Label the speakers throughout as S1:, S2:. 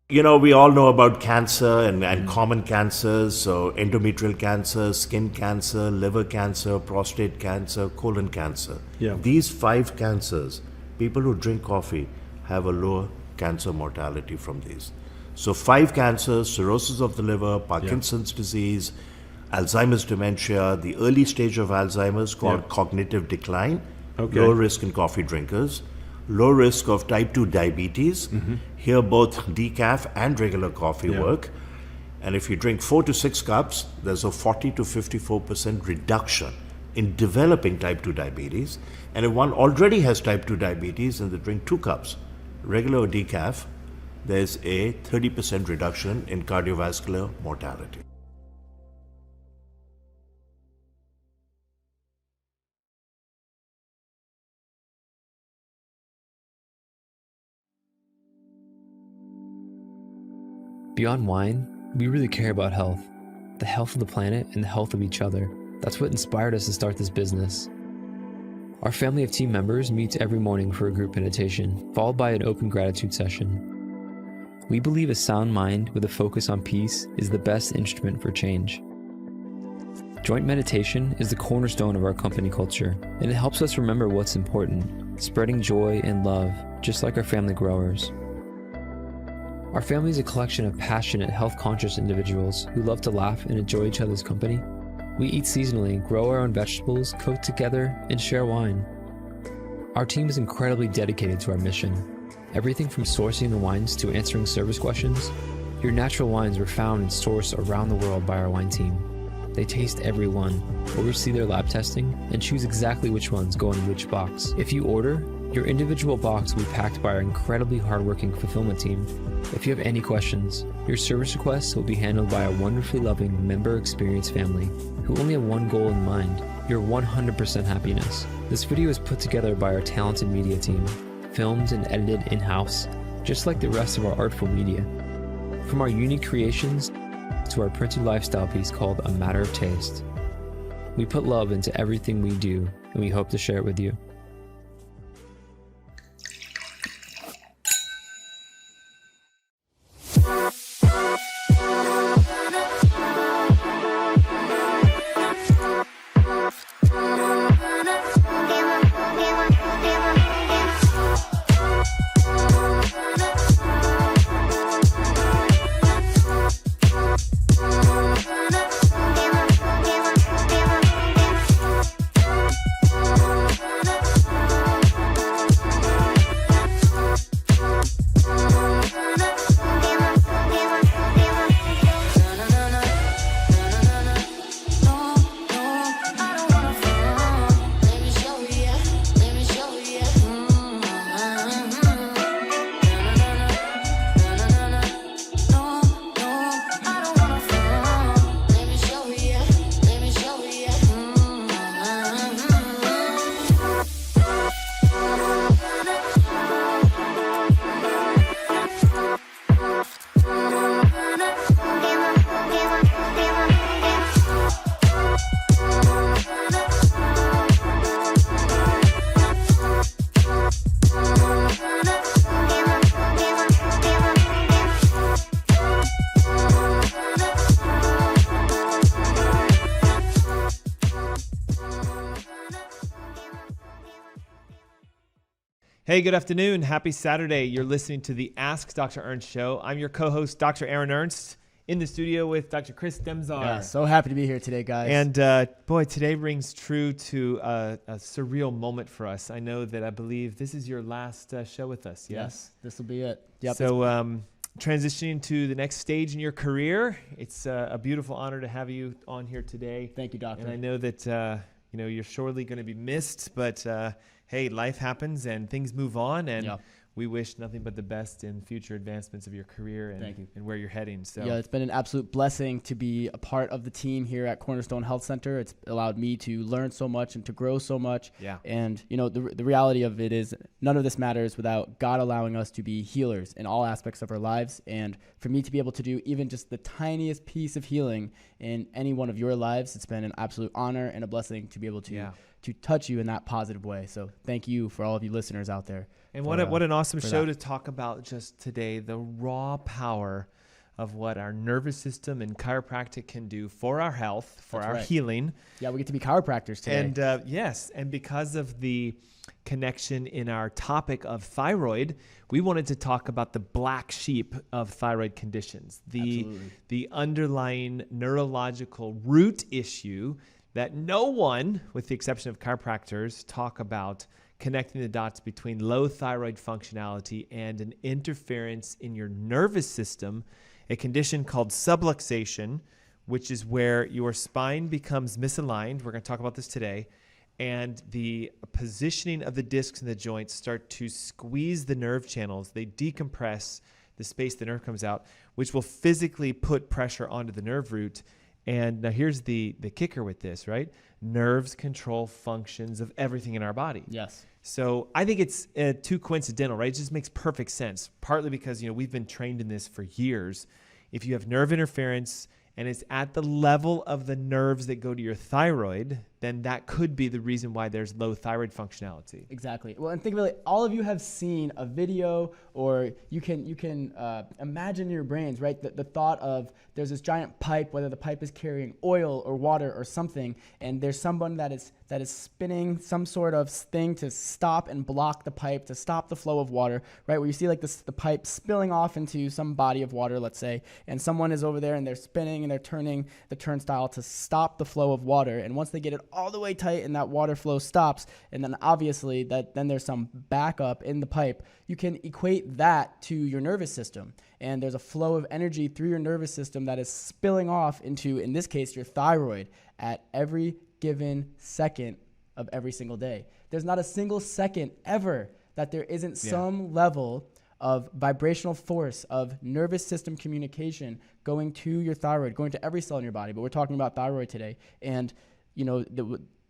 S1: We all know about cancer and common cancers. So endometrial cancer, skin cancer, liver cancer, prostate cancer, colon cancer.
S2: Yeah.
S1: These 5 cancers, people who drink coffee have a lower cancer mortality from these. So 5 cancers: cirrhosis of the liver, Parkinson's disease, Alzheimer's dementia, the early stage of Alzheimer's called cognitive decline, low risk in coffee drinkers, low risk of type 2 diabetes. Here both decaf and regular coffee work. And if you drink 4 to 6 cups, there's a 40 to 54% reduction in developing type 2 diabetes. And if one already has type 2 diabetes and they drink 2 cups, regular or decaf, there's a 30% reduction in cardiovascular mortality.
S3: Beyond wine, we really care about health. The health of the planet and the health of each other. That's what inspired us to start this business. Our family of team members meets every morning for a group meditation, followed by an open gratitude session. We believe a sound mind with a focus on peace is the best instrument for change. Joint meditation is the cornerstone of our company culture, and it helps us remember what's important, spreading joy and love, just like our family growers. Our family is a collection of passionate, health-conscious individuals who love to laugh and enjoy each other's company. We eat seasonally, grow our own vegetables, cook together, and share wine. Our team is incredibly dedicated to our mission. Everything from sourcing the wines to answering service questions. Your natural wines are found and sourced around the world by our wine team. They taste every one, oversee their lab testing, and choose exactly which ones go in which box. If you order, your individual box will be packed by our incredibly hardworking fulfillment team. If you have any questions, your service requests will be handled by a wonderfully loving member experience family who only have one goal in mind: your 100% happiness. This video is put together by our talented media team, filmed and edited in-house, just like the rest of our artful media. From our unique creations to our printed lifestyle piece called A Matter of Taste. We put love into everything we do, and we hope to share it with you.
S4: Hey, good afternoon. Happy Saturday. You're listening to the Ask Dr. Ernst Show. I'm your co-host, Dr. Aaron Ernst, in the studio with Dr. Chris Demczar.
S5: Yeah, so happy to be here today, guys.
S4: And boy, today rings true to a surreal moment for us. I know that I believe this is your last show with us, yes?
S5: This will be it. Yep.
S4: So transitioning to the next stage in your career, it's a beautiful honor to have you on here today.
S5: Thank you, Doctor.
S4: And I know that you're surely going to be missed, but hey, life happens and things move on, and we wish nothing but the best in future advancements of your career and where you're heading. So
S5: yeah, it's been an absolute blessing to be a part of the team here at Cornerstone Health Center. It's allowed me to learn so much and to grow so much.
S4: Yeah.
S5: And the reality of it is none of this matters without God allowing us to be healers in all aspects of our lives. And for me to be able to do even just the tiniest piece of healing in any one of your lives, it's been an absolute honor and a blessing to be able to to touch you in that positive way. So thank you for all of you listeners out there.
S4: And what an awesome show to talk about just today, the raw power of what our nervous system and chiropractic can do for our health, for our healing.
S5: Yeah, we get to be chiropractors today.
S4: And yes, and because of the connection in our topic of thyroid, we wanted to talk about the black sheep of thyroid conditions, the underlying neurological root issue that no one, with the exception of chiropractors, talk about, connecting the dots between low thyroid functionality and an interference in your nervous system, a condition called subluxation, which is where your spine becomes misaligned. We're going to talk about this today. And the positioning of the discs in the joints start to squeeze the nerve channels. They decompress the space the nerve comes out, which will physically put pressure onto the nerve root. And now here's the kicker with this, right? Nerves control functions of everything in our body.
S5: Yes.
S4: So I think it's too coincidental, right? It just makes perfect sense, partly because, we've been trained in this for years. If you have nerve interference and it's at the level of the nerves that go to your thyroid, then that could be the reason why there's low thyroid functionality.
S5: Exactly. Well, and think of it, all of you have seen a video, or you can imagine in your brains, right? The thought of there's this giant pipe, whether the pipe is carrying oil or water or something, and there's someone that is spinning some sort of thing to stop and block the pipe, to stop the flow of water, right? Where you see like the pipe spilling off into some body of water, let's say, and someone is over there and they're spinning and they're turning the turnstile to stop the flow of water. And once they get it all the way tight and that water flow stops, and then obviously then there's some backup in the pipe, you can equate that to your nervous system. And there's a flow of energy through your nervous system that is spilling off into, in this case, your thyroid at every given second of every single day. There's not a single second ever that there isn't some level of vibrational force, of nervous system communication going to your thyroid, going to every cell in your body. But we're talking about thyroid today. And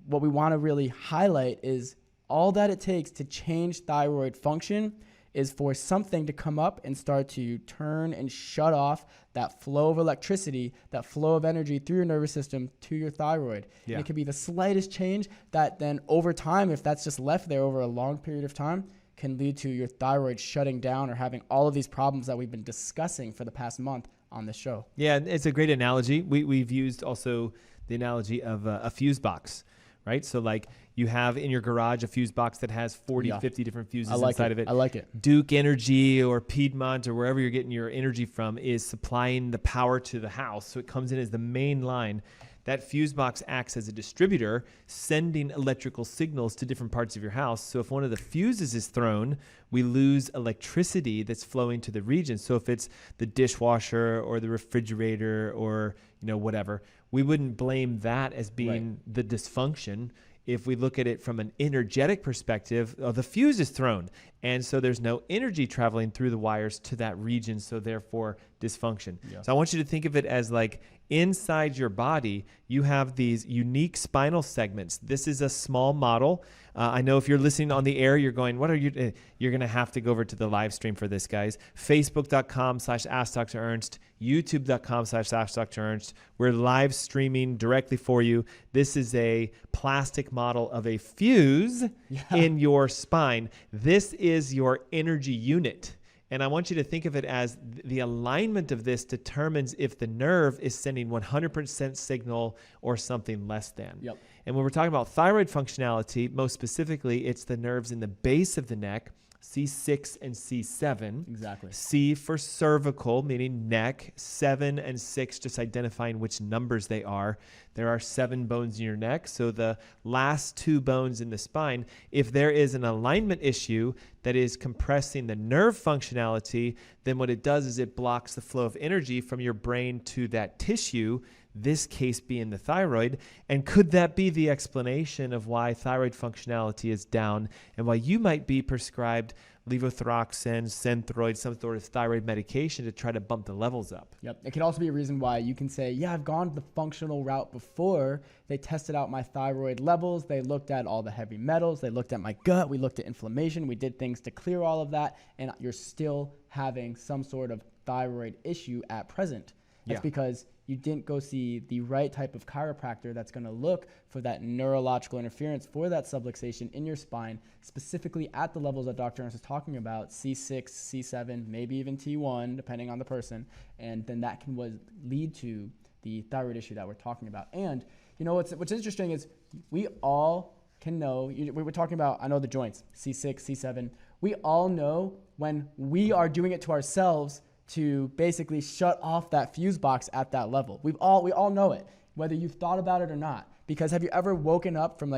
S5: what we want to really highlight is all that it takes to change thyroid function is for something to come up and start to turn and shut off that flow of electricity, that flow of energy through your nervous system to your thyroid. Yeah. And it could be the slightest change that then over time, if that's just left there over a long period of time, can lead to your thyroid shutting down or having all of these problems that we've been discussing for the past month on this show.
S4: Yeah, it's a great analogy. We've used also the analogy of a fuse box, right? So like you have in your garage a fuse box that has 40, 50 different fuses inside of it.
S5: I like it.
S4: Duke Energy or Piedmont or wherever you're getting your energy from is supplying the power to the house. So it comes in as the main line. That fuse box acts as a distributor, sending electrical signals to different parts of your house. So if one of the fuses is thrown, we lose electricity that's flowing to the region. So if it's the dishwasher or the refrigerator or whatever, we wouldn't blame that as being the dysfunction. If we look at it from an energetic perspective, the fuse is thrown. And so there's no energy traveling through the wires to that region, so therefore dysfunction. Yeah. So I want you to think of it as like inside your body, you have these unique spinal segments. This is a small model. I know if you're listening on the air, you're going, what are you? You're going to have to go over to the live stream for this, guys. Facebook.com/AskDrErnst, YouTube.com/AskDrErnst. We're live streaming directly for you. This is a plastic model of a fuse in your spine. This is your energy unit. And I want you to think of it as the alignment of this determines if the nerve is sending 100% signal or something less than. Yep. And when we're talking about thyroid functionality, most specifically, it's the nerves in the base of the neck, C6 and C7.
S5: Exactly.
S4: C for cervical, meaning neck, 7 and 6, just identifying which numbers they are. There are 7 bones in your neck, so the last 2 bones in the spine, if there is an alignment issue that is compressing the nerve functionality, then what it does is it blocks the flow of energy from your brain to that tissue, this case being the thyroid. And could that be the explanation of why thyroid functionality is down and why you might be prescribed levothyroxine, Synthroid, some sort of thyroid medication to try to bump the levels up?
S5: Yep. It could also be a reason why you can say, yeah, I've gone the functional route before. They tested out my thyroid levels. They looked at all the heavy metals. They looked at my gut. We looked at inflammation. We did things to clear all of that. And you're still having some sort of thyroid issue at present. That's because you didn't go see the right type of chiropractor that's going to look for that neurological interference for that subluxation in your spine, specifically at the levels that Dr. Ernst is talking about, C6, C7, maybe even T1, depending on the person. And then that can lead to the thyroid issue that we're talking about. And you know, what's interesting is we all can know, we were talking about, I know the joints, C6, C7. We all know when we are doing it to ourselves to basically shut off that fuse box at that level. We all know it, whether you've thought about it or not. Because have you ever woken up from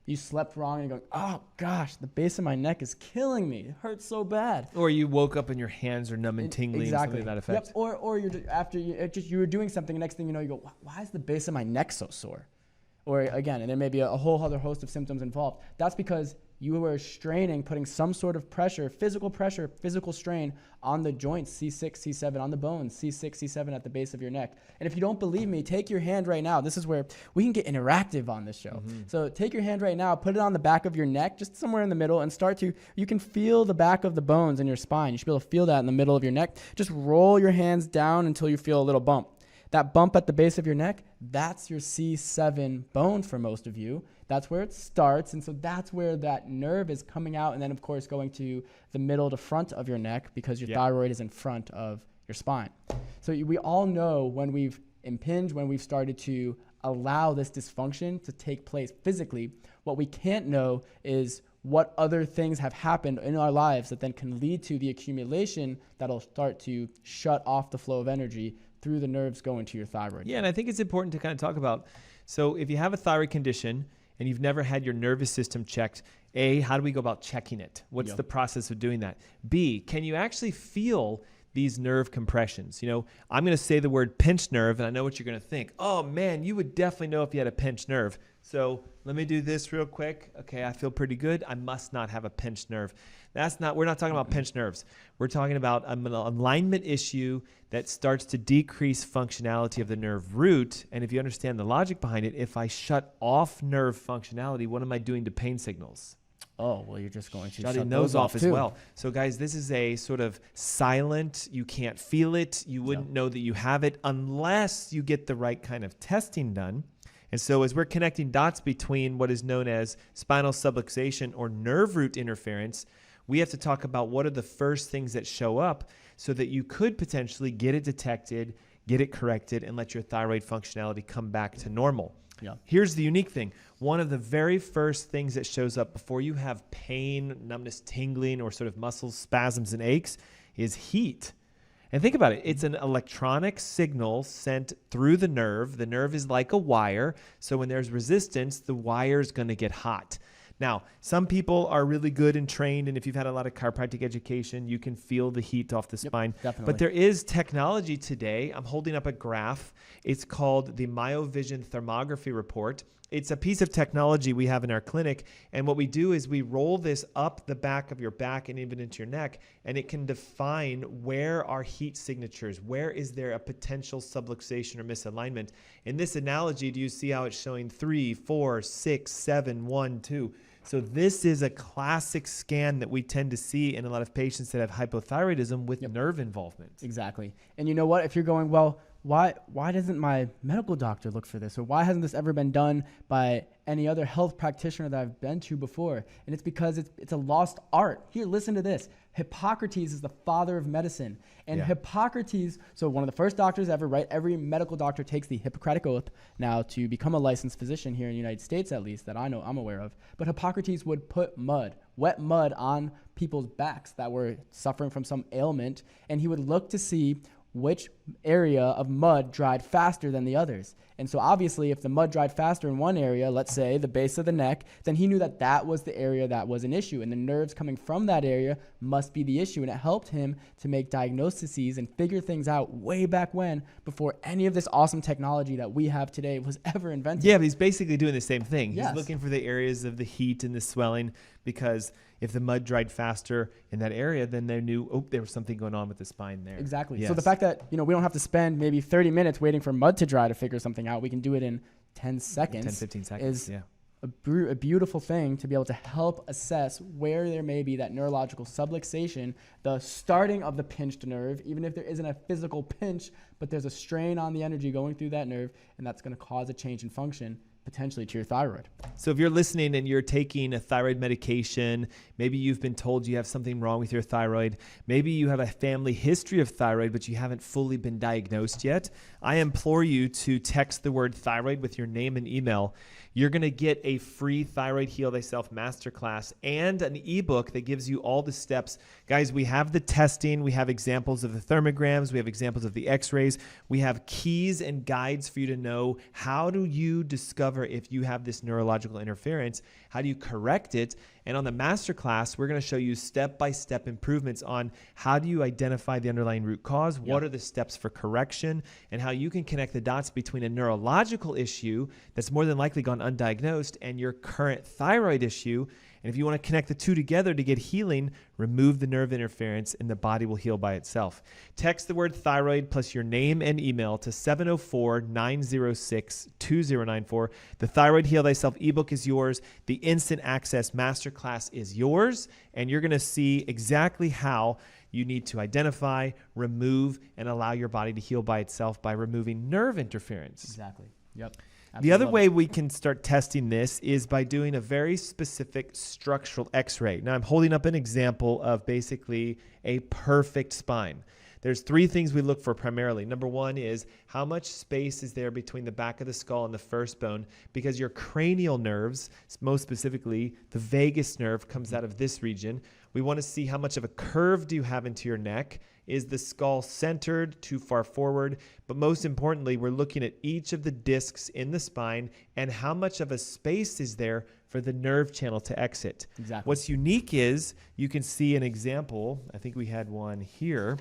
S5: you slept wrong and you're going, oh gosh, the base of my neck is killing me. It hurts so bad.
S4: Or you woke up and your hands are numb and tingling,
S5: exactly.
S4: something to that effect.
S5: Yep. Or you're after you were doing something, next thing you know, you go, why is the base of my neck so sore? Or again, and there may be a whole other host of symptoms involved. That's because you were straining, putting some sort of pressure, physical strain on the joints, C6, C7, on the bones, C6, C7 at the base of your neck. And if you don't believe me, take your hand right now. This is where we can get interactive on this show. Mm-hmm. So take your hand right now, put it on the back of your neck, just somewhere in the middle, and you can feel the back of the bones in your spine. You should be able to feel that in the middle of your neck. Just roll your hands down until you feel a little bump. That bump at the base of your neck, that's your C7 bone for most of you. That's where it starts. And so that's where that nerve is coming out. And then, of course, going to the middle to front of your neck because your thyroid is in front of your spine. So we all know when we've impinged, when we've started to allow this dysfunction to take place physically. What we can't know is what other things have happened in our lives that then can lead to the accumulation that'll start to shut off the flow of energy through the nerves going to your thyroid.
S4: Yeah, and I think it's important to kind of talk about, so if you have a thyroid condition and you've never had your nervous system checked, A, how do we go about checking it? What's the process of doing that? B, can you actually feel these nerve compressions? You know, I'm going to say the word pinched nerve, and I know what you're going to think. Oh, man, you would definitely know if you had a pinched nerve. So let me do this real quick. Okay, I feel pretty good. I must not have a pinched nerve. We're not talking about pinched nerves. We're talking about an alignment issue that starts to decrease functionality of the nerve root. And if you understand the logic behind it, if I shut off nerve functionality, what am I doing to pain signals?
S5: Oh, well, you're just going to
S4: shutting those off as well. So guys, this is a sort of silent, you can't feel it. You wouldn't know that you have it unless you get the right kind of testing done. And so as we're connecting dots between what is known as spinal subluxation or nerve root interference, we have to talk about what are the first things that show up so that you could potentially get it detected, get it corrected, and let your thyroid functionality come back to normal. Yeah. Here's the unique thing. One of the very first things that shows up before you have pain, numbness, tingling, or sort of muscle spasms and aches is heat. And think about it. It's an electronic signal sent through the nerve. The nerve is like a wire. So when there's resistance, the wire is going to get hot. Now, some people are really good and trained, and if you've had a lot of chiropractic education, you can feel the heat off the spine.
S5: Definitely.
S4: But there is technology today. I'm holding up a graph. It's called the MyoVision Thermography Report. It's a piece of technology we have in our clinic, and what we do is we roll this up the back of your back and even into your neck, and it can define where are heat signatures, where is there a potential subluxation or misalignment. In this analogy, do you see how it's showing 3, 4, 6, 7, 1, 2? So this is a classic scan that we tend to see in a lot of patients that have hypothyroidism with nerve involvement.
S5: Exactly. And you know what? If you're going, well, why doesn't my medical doctor look for this? Or why hasn't this ever been done by any other health practitioner that I've been to before? And it's because it's a lost art. Here, listen to this. Hippocrates is the father of medicine. And Hippocrates, so one of the first doctors ever, right? Every medical doctor takes the Hippocratic Oath now to become a licensed physician here in the United States, at least, that I'm aware of. But Hippocrates would put wet mud on people's backs that were suffering from some ailment. And he would look to see which area of mud dried faster than the others. And so obviously if the mud dried faster in one area, let's say the base of the neck, then he knew that that was the area that was an issue, and the nerves coming from that area must be the issue. And it helped him to make diagnoses and figure things out way back when, before any of this awesome technology that we have today was ever invented.
S4: Yeah, but he's basically doing the same thing.
S5: Yes.
S4: He's looking for the areas of the heat and the swelling, because if the mud dried faster in that area, then they knew, there was something going on with the spine there.
S5: Exactly.
S4: Yes.
S5: So the fact that, we don't have to spend maybe 30 minutes waiting for mud to dry to figure something out. We can do it in 10 seconds.
S4: 10, 15 seconds,
S5: is a beautiful thing to be able to help assess where there may be that neurological subluxation, the starting of the pinched nerve, even if there isn't a physical pinch, but there's a strain on the energy going through that nerve, and that's going to cause a change in function, potentially to your thyroid.
S4: So if you're listening and you're taking a thyroid medication, maybe you've been told you have something wrong with your thyroid, maybe you have a family history of thyroid, but you haven't fully been diagnosed yet, I implore you to text the word thyroid with your name and email. You're going to get a free Thyroid Heal Thyself Masterclass and an ebook that gives you all the steps. Guys, we have the testing. We have examples of the thermograms. We have examples of the x-rays. We have keys and guides for you to know how do you discover if you have this neurological interference. How do you correct it? And on the masterclass, we're going to show you step-by-step improvements on how do you identify the underlying root cause, what are the steps for correction, and how you can connect the dots between a neurological issue that's more than likely gone undiagnosed and your current thyroid issue. And if you want to connect the two together to get healing, remove the nerve interference and the body will heal by itself. Text the word thyroid plus your name and email to 704-906-2094. The Thyroid Heal Thyself ebook is yours. The Instant Access Masterclass is yours. And you're going to see exactly how you need to identify, remove, and allow your body to heal by itself by removing nerve interference.
S5: Exactly. Yep.
S4: The other way we can start testing this is by doing a very specific structural x-ray. Now I'm holding up an example of basically a perfect spine. There's three things we look for primarily. Number one is how much space is there between the back of the skull and the first bone, because your cranial nerves, most specifically the vagus nerve, comes out of this region. We want to see how much of a curve do you have into your neck. Is the skull centered, too far forward? But most importantly, we're looking at each of the discs in the spine and how much of a space is there for the nerve channel to exit.
S5: Exactly.
S4: What's unique is you can see an example, I think we had one here,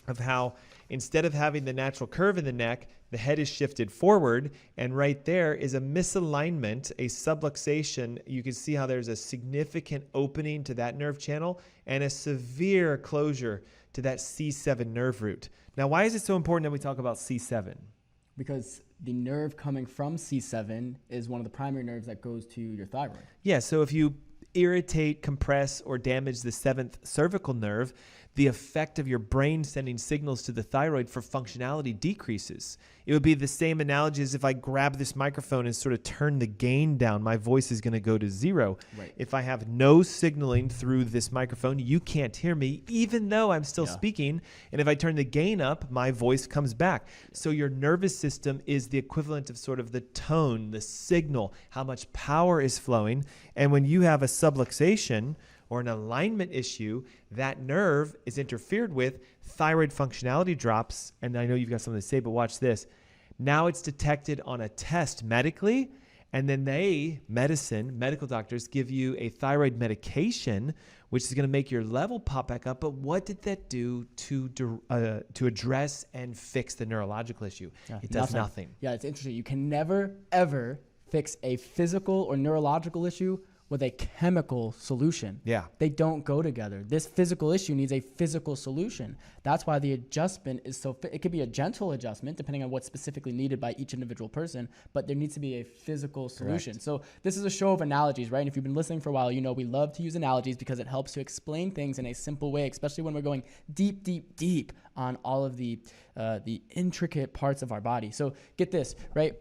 S4: of how instead of having the natural curve in the neck, the head is shifted forward, and right there is a misalignment, a subluxation. You can see how there's a significant opening to that nerve channel and a severe closure to that C7 nerve root. Now, why is it so important that we talk about C7?
S5: Because the nerve coming from C7 is one of the primary nerves that goes to your thyroid.
S4: Yeah, so if you irritate, compress, or damage the 7th cervical nerve, the effect of your brain sending signals to the thyroid for functionality decreases. It would be the same analogy as if I grab this microphone and sort of turn the gain down, my voice is going to go to zero.
S5: Right.
S4: If I have no signaling through this microphone, you can't hear me, even though I'm still speaking. And if I turn the gain up, my voice comes back. So your nervous system is the equivalent of sort of the tone, the signal, how much power is flowing. And when you have a subluxation or an alignment issue, that nerve is interfered with, thyroid functionality drops, and I know you've got something to say, but watch this. Now it's detected on a test medically, and then medical doctors give you a thyroid medication, which is going to make your level pop back up. But what did that do to address and fix the neurological issue? It does nothing.
S5: Yeah, it's interesting. You can never, ever fix a physical or neurological issue with a chemical solution.
S4: Yeah.
S5: They don't go together. This physical issue needs a physical solution. That's why the adjustment is so, it could be a gentle adjustment depending on what's specifically needed by each individual person, but there needs to be a physical solution. Correct. So this is a show of analogies, right? And if you've been listening for a while, you know we love to use analogies because it helps to explain things in a simple way, especially when we're going deep, deep, deep on all of the intricate parts of our body. So get this, right?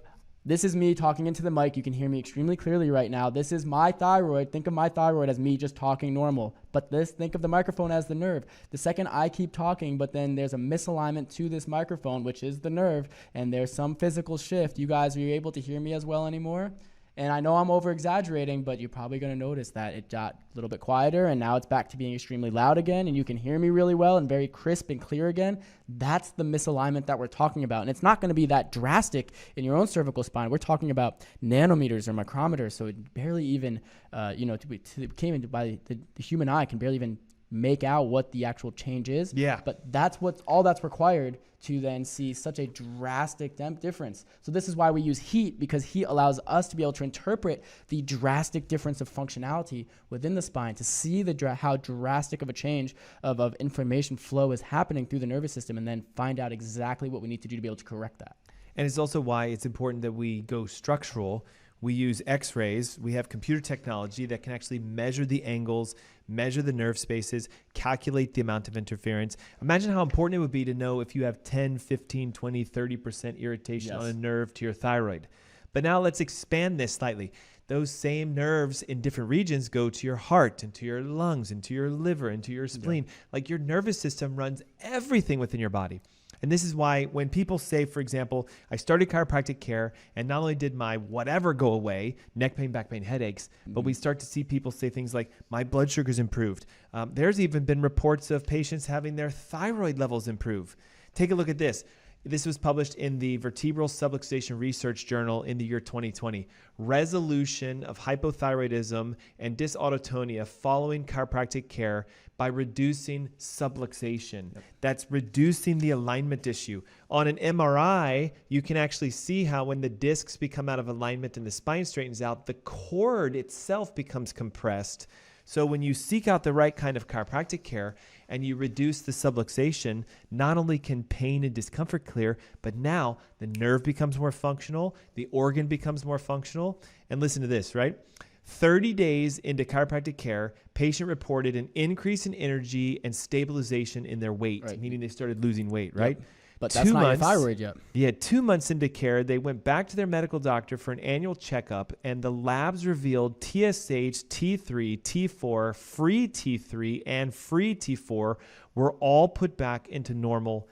S5: This is me talking into the mic. You can hear me extremely clearly right now. This is my thyroid. Think of my thyroid as me just talking normal. But think of the microphone as the nerve. The second I keep talking, but then there's a misalignment to this microphone, which is the nerve, and there's some physical shift. You guys, are you able to hear me as well anymore? And I know I'm over-exaggerating, but you're probably going to notice that it got a little bit quieter, and now it's back to being extremely loud again, and you can hear me really well and very crisp and clear again. That's the misalignment that we're talking about. And it's not going to be that drastic in your own cervical spine. We're talking about nanometers or micrometers, so it barely even, the human eye can barely even make out what the actual change is.
S4: Yeah.
S5: But that's all that's required to then see such a drastic difference. So this is why we use heat, because heat allows us to be able to interpret the drastic difference of functionality within the spine, to see how drastic of a change of information flow is happening through the nervous system, and then find out exactly what we need to do to be able to correct that.
S4: And it's also why it's important that we go structural. We use x-rays. We have computer technology that can actually measure the angles, measure the nerve spaces, calculate the amount of interference. Imagine how important it would be to know if you have 10, 15, 20, 30% irritation on a nerve to your thyroid. But now let's expand this slightly. Those same nerves in different regions go to your heart and to your lungs and to your liver and to your spleen. Like your nervous system runs everything within your body. And this is why when people say, for example, I started chiropractic care and not only did my whatever go away, neck pain, back pain, headaches, but we start to see people say things like, my blood sugar's improved. There's even been reports of patients having their thyroid levels improve. Take a look at this. This was published in the Vertebral Subluxation Research Journal in the year 2020. Resolution of hypothyroidism and dysautonomia following chiropractic care by reducing subluxation. That's reducing the alignment issue. On an MRI, you can actually see how when the discs become out of alignment and the spine straightens out, the cord itself becomes compressed. So when you seek out the right kind of chiropractic care and you reduce the subluxation, not only can pain and discomfort clear, but now the nerve becomes more functional, the organ becomes more functional. And listen to this, right? 30 days into chiropractic care, patient reported an increase in energy and stabilization in their weight, meaning they started losing weight, right?
S5: Yep. But that's not your thyroid yet.
S4: Yeah, 2 months into care, they went back to their medical doctor for an annual checkup, and the labs revealed TSH, T3, T4, free T3, and free T4 were all put back into normal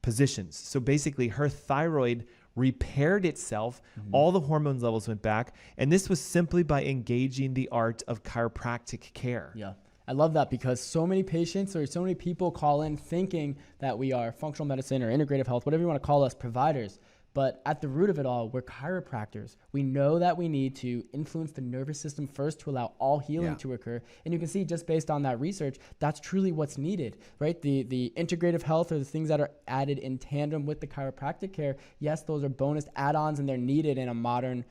S4: positions. So basically, her thyroid repaired itself, all the hormone levels went back, and this was simply by engaging the art of chiropractic care.
S5: Yeah. I love that because so many patients or so many people call in thinking that we are functional medicine or integrative health, whatever you want to call us, providers. But at the root of it all, we're chiropractors. We know that we need to influence the nervous system first to allow all healing to occur. And you can see just based on that research, that's truly what's needed, right? The integrative health or the things that are added in tandem with the chiropractic care, yes, those are bonus add-ons and they're needed in a modern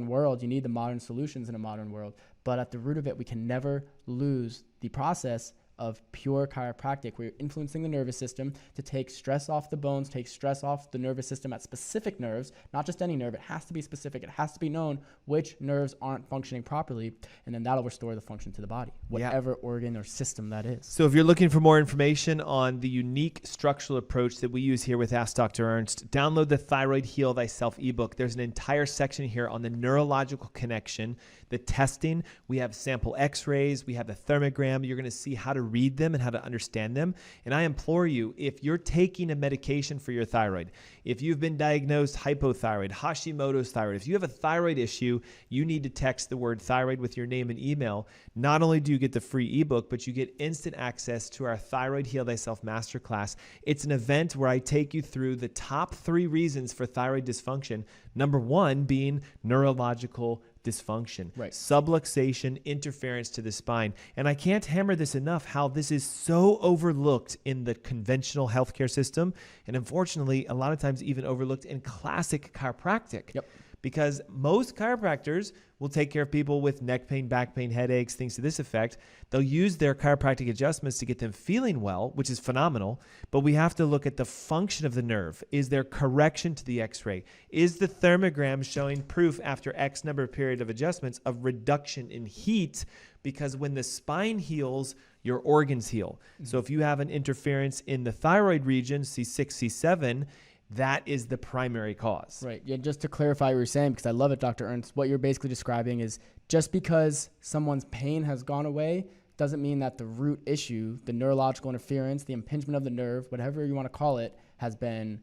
S5: world. You need the modern solutions in a modern world. But at the root of it, we can never lose the process of pure chiropractic. We're influencing the nervous system to take stress off the bones, take stress off the nervous system at specific nerves, not just any nerve. It has to be specific. It has to be known which nerves aren't functioning properly, and then that'll restore the function to the body, whatever organ or system that is.
S4: So if you're looking for more information on the unique structural approach that we use here with Ask Dr. Ernst, download the Thyroid Heal Thyself ebook. There's an entire section here on the neurological connection, the testing. We have sample x-rays. We have the thermogram. You're going to see how to read them and how to understand them. And I implore you, if you're taking a medication for your thyroid, if you've been diagnosed hypothyroid, Hashimoto's thyroid, if you have a thyroid issue, you need to text the word thyroid with your name and email. Not only do you get the free ebook, but you get instant access to our Thyroid Heal Thyself Masterclass. It's an event where I take you through the top 3 reasons for thyroid dysfunction. Number 1 being neurological dysfunction, subluxation, interference to the spine. And I can't hammer this enough how this is so overlooked in the conventional healthcare system. And unfortunately, a lot of times even overlooked in classic chiropractic. Because most chiropractors will take care of people with neck pain, back pain, headaches, things to this effect. They'll use their chiropractic adjustments to get them feeling well, which is phenomenal. But we have to look at the function of the nerve. Is there correction to the x-ray? Is the thermogram showing proof after X number of period of adjustments of reduction in heat? Because when the spine heals, your organs heal. So if you have an interference in the thyroid region, C6, C7, that is the primary cause.
S5: Right. Yeah, just to clarify what you're saying, because I love it, Dr. Ernst, what you're basically describing is just because someone's pain has gone away doesn't mean that the root issue, the neurological interference, the impingement of the nerve, whatever you want to call it, has been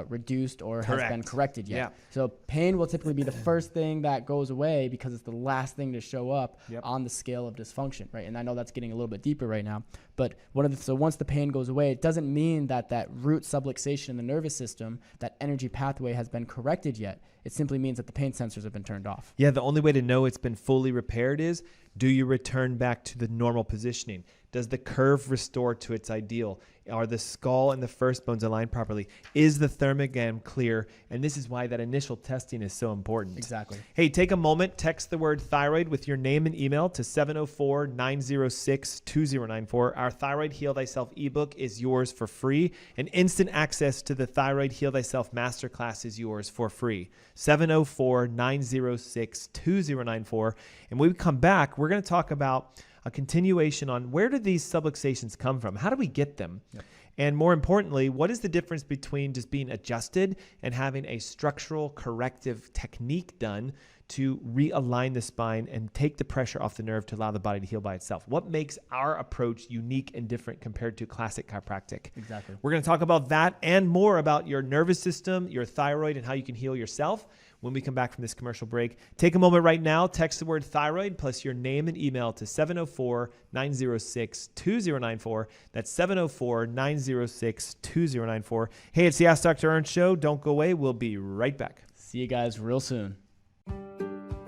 S5: reduced or has been corrected yet. So pain will typically be the first thing that goes away because it's the last thing to show up on the scale of dysfunction, right? And I know that's getting a little bit deeper right now, but so once the pain goes away, it doesn't mean that that root subluxation in the nervous system, that energy pathway has been corrected yet. It simply means that the pain sensors have been turned off.
S4: Yeah, the only way to know it's been fully repaired is, do you return back to the normal positioning? Does the curve restore to its ideal? Are the skull and the first bones aligned properly? Is the thermogram clear? And this is why that initial testing is so important.
S5: Exactly.
S4: Hey, take a moment, text the word thyroid with your name and email to 704-906-2094. Our Thyroid Heal Thyself ebook is yours for free, and instant access to the Thyroid Heal Thyself Masterclass is yours for free. 704-906-2094. And when we come back, we're going to talk about a continuation on where do these subluxations come from? How do we get them? Yep. And more importantly, what is the difference between just being adjusted and having a structural corrective technique done to realign the spine and take the pressure off the nerve to allow the body to heal by itself? What makes our approach unique and different compared to classic chiropractic?
S5: Exactly.
S4: We're going to talk about that and more about your nervous system, your thyroid, and how you can heal yourself when we come back from this commercial break. Take a moment right now, text the word thyroid plus your name and email to 704-906-2094. That's 704-906-2094. Hey, it's the Ask Dr. Ernst Show. Don't go away. We'll be right back.
S5: See you guys real soon.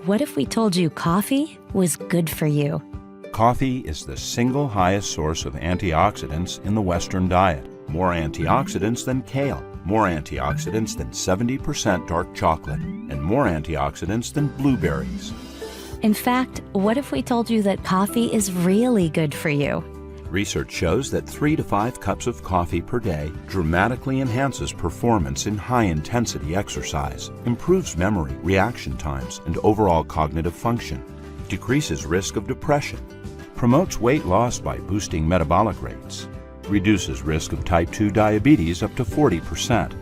S2: What if we told you coffee was good for you?
S6: Coffee is the single highest source of antioxidants in the Western diet. More antioxidants than kale, more antioxidants than 70% dark chocolate, and more antioxidants than blueberries.
S2: In fact, what if we told you that coffee is really good for you?
S6: Research shows that 3 to 5 cups of coffee per day dramatically enhances performance in high-intensity exercise, improves memory, reaction times, and overall cognitive function, decreases risk of depression, promotes weight loss by boosting metabolic rates, reduces risk of type 2 diabetes up to 40%,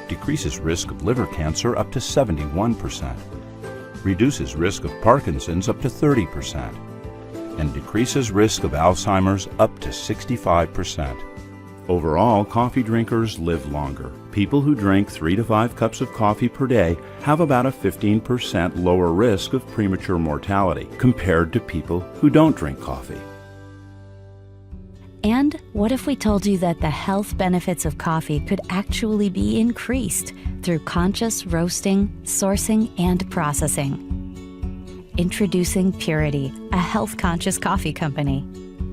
S6: decreases risk of liver cancer up to 71%, reduces risk of Parkinson's up to 30%, and decreases risk of Alzheimer's up to 65%. Overall, coffee drinkers live longer. People who drink 3 to 5 cups of coffee per day have about a 15% lower risk of premature mortality compared to people who don't drink coffee.
S2: And what if we told you that the health benefits of coffee could actually be increased through conscious roasting, sourcing, and processing? Introducing Purity, a health-conscious coffee company.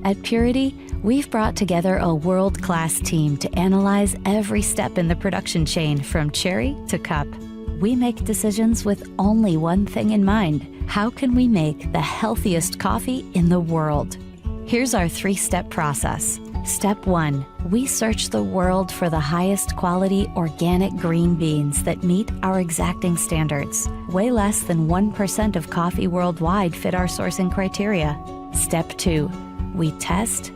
S2: At Purity, we've brought together a world-class team to analyze every step in the production chain from cherry to cup. We make decisions with only one thing in mind: how can we make the healthiest coffee in the world? Here's our 3-step process. Step 1, we search the world for the highest quality organic green beans that meet our exacting standards. Way less than 1% of coffee worldwide fit our sourcing criteria. Step 2, we test,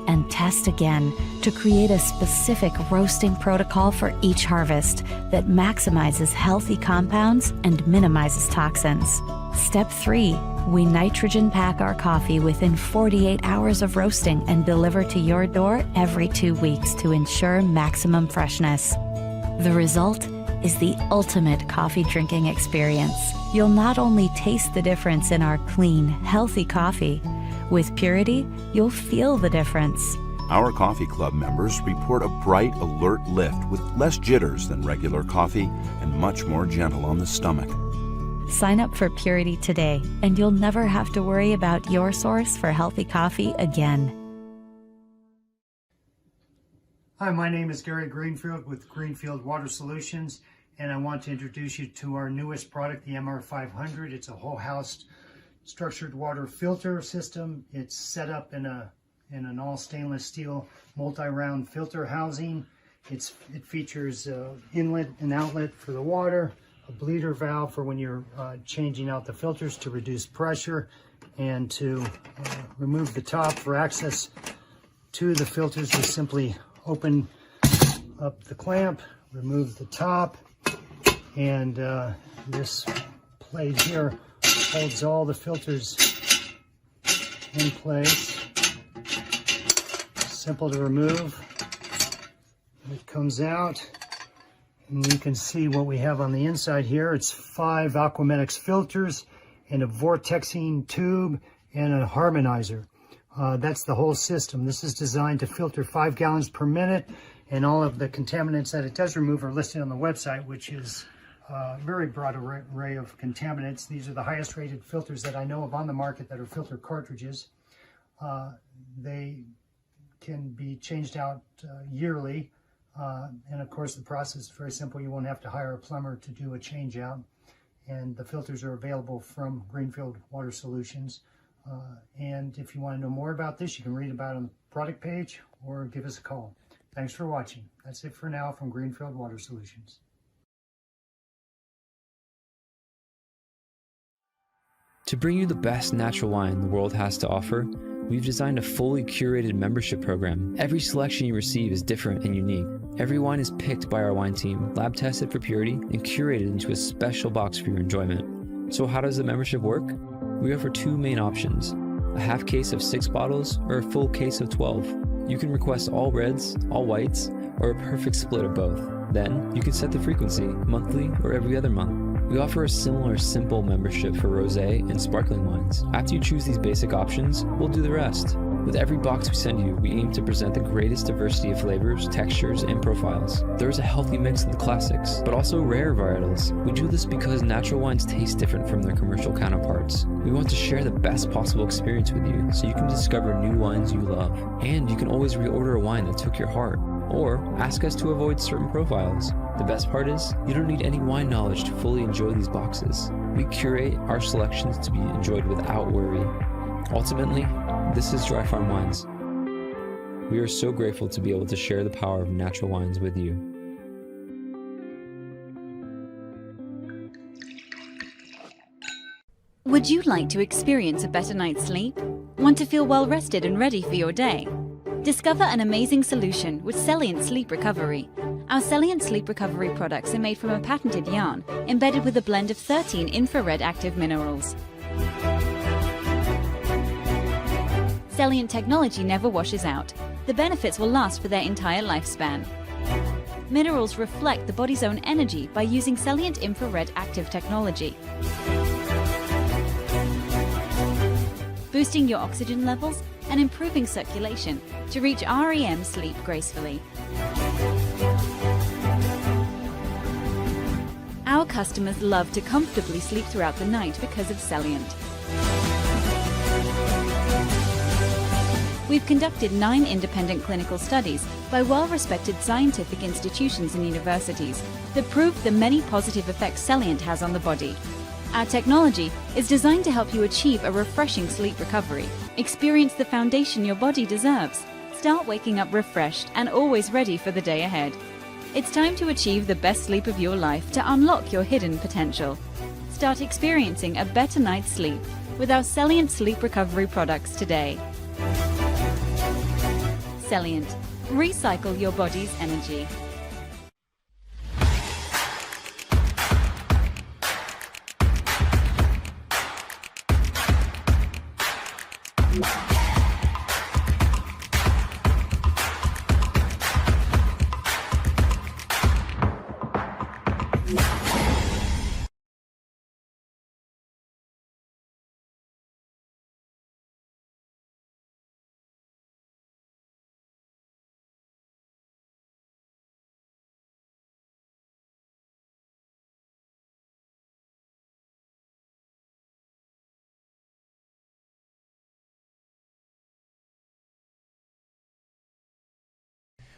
S2: and test again to create a specific roasting protocol for each harvest that maximizes healthy compounds and minimizes toxins. Step 3, we nitrogen pack our coffee within 48 hours of roasting and deliver to your door every 2 weeks to ensure maximum freshness. The result is the ultimate coffee drinking experience. You'll not only taste the difference in our clean, healthy coffee, with Purity, you'll feel the difference.
S6: Our coffee club members report a bright, alert lift with less jitters than regular coffee and much more gentle on the stomach.
S2: Sign up for Purity today, and you'll never have to worry about your source for healthy coffee again.
S7: Hi, my name is Gary Greenfield with Greenfield Water Solutions, and I want to introduce you to our newest product, the MR500. It's a whole house structured water filter system. It's set up in an all stainless steel multi-round filter housing. It features inlet and outlet for the water, a bleeder valve for when you're changing out the filters to reduce pressure, and to remove the top for access to the filters. Just simply open up the clamp, remove the top, and this plate here holds all the filters in place. Simple to remove. It comes out, and you can see what we have on the inside here. It's 5 Aquamedics filters and a vortexing tube and a harmonizer. That's the whole system. This is designed to filter 5 gallons per minute, and all of the contaminants that it does remove are listed on the website, which is a very broad array of contaminants. These are the highest rated filters that I know of on the market that are filter cartridges. They can be changed out yearly, and of course the process is very simple. You won't have to hire a plumber to do a change out, and the filters are available from Greenfield Water Solutions. And if you want to know more about this, you can read about it on the product page or give us a call. Thanks for watching. That's it for now from Greenfield Water Solutions.
S3: To bring you the best natural wine the world has to offer, we've designed a fully curated membership program. Every selection you receive is different and unique. Every wine is picked by our wine team, lab tested for purity, and curated into a special box for your enjoyment. So how does the membership work? We offer 2 main options: a half case of 6 bottles or a full case of 12. You can request all reds, all whites, or a perfect split of both. Then you can set the frequency, monthly or every other month. We offer a similar simple membership for rosé and sparkling wines. After you choose these basic options, we'll do the rest. With every box we send you, we aim to present the greatest diversity of flavors, textures, and profiles. There's a healthy mix of the classics, but also rare varietals. We do this because natural wines taste different from their commercial counterparts. We want to share the best possible experience with you so you can discover new wines you love. And you can always reorder a wine that took your heart, or ask us to avoid certain profiles. The best part is, you don't need any wine knowledge to fully enjoy these boxes. We curate our selections to be enjoyed without worry. Ultimately, this is Dry Farm Wines. We are so grateful to be able to share the power of natural wines with you.
S8: Would you like to experience a better night's sleep? Want to feel well rested and ready for your day? Discover an amazing solution with Celliant Sleep Recovery. Our Celliant Sleep Recovery products are made from a patented yarn embedded with a blend of 13 infrared active minerals. Celliant technology never washes out. The benefits will last for their entire lifespan. Minerals reflect the body's own energy by using Celliant infrared active technology, boosting your oxygen levels and improving circulation to reach REM sleep gracefully. Our customers love to comfortably sleep throughout the night because of Celliant. We've conducted 9 independent clinical studies by well-respected scientific institutions and universities that prove the many positive effects Celliant has on the body. Our technology is designed to help you achieve a refreshing sleep recovery. Experience the foundation your body deserves. Start waking up refreshed and always ready for the day ahead. It's time to achieve the best sleep of your life to unlock your hidden potential. Start experiencing a better night's sleep with our Celliant Sleep Recovery products today. Celliant. Recycle your body's energy.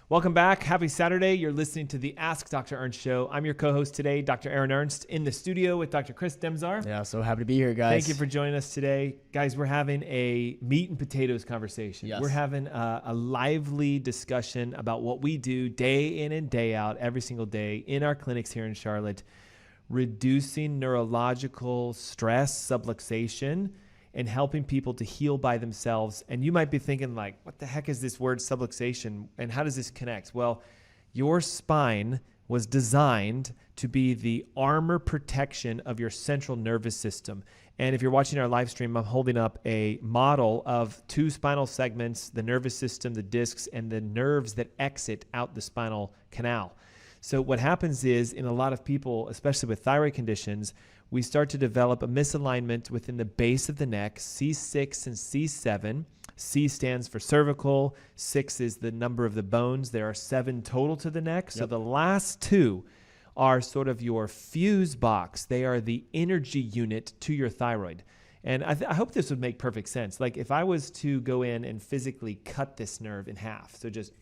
S4: Welcome back. Happy Saturday. You're listening to the Ask Dr. Ernst Show. I'm your co-host today, Dr. Aaron Ernst, in the studio with Dr. Chris Demczar.
S5: Yeah, so happy to be here, guys.
S4: Thank you for joining us today. Guys, we're having a meat and potatoes conversation.
S5: Yes.
S4: We're having a lively discussion about what we do day in and day out, every single day in our clinics here in Charlotte, reducing neurological stress, subluxation, and helping people to heal by themselves. And you might be thinking, like, what the heck is this word subluxation, and how does this connect? Well, your spine was designed to be the armor protection of your central nervous system. And if you're watching our live stream, I'm holding up a model of 2 spinal segments, the nervous system, the discs, and the nerves that exit out the spinal canal. So what happens is, in a lot of people, especially with thyroid conditions, we start to develop a misalignment within the base of the neck, C6 and C7. C stands for cervical. 6 is the number of the bones. There are 7 total to the neck. So the last 2 are sort of your fuse box. They are the energy unit to your thyroid. And I hope this would make perfect sense. Like if I was to go in and physically cut this nerve in half, so just,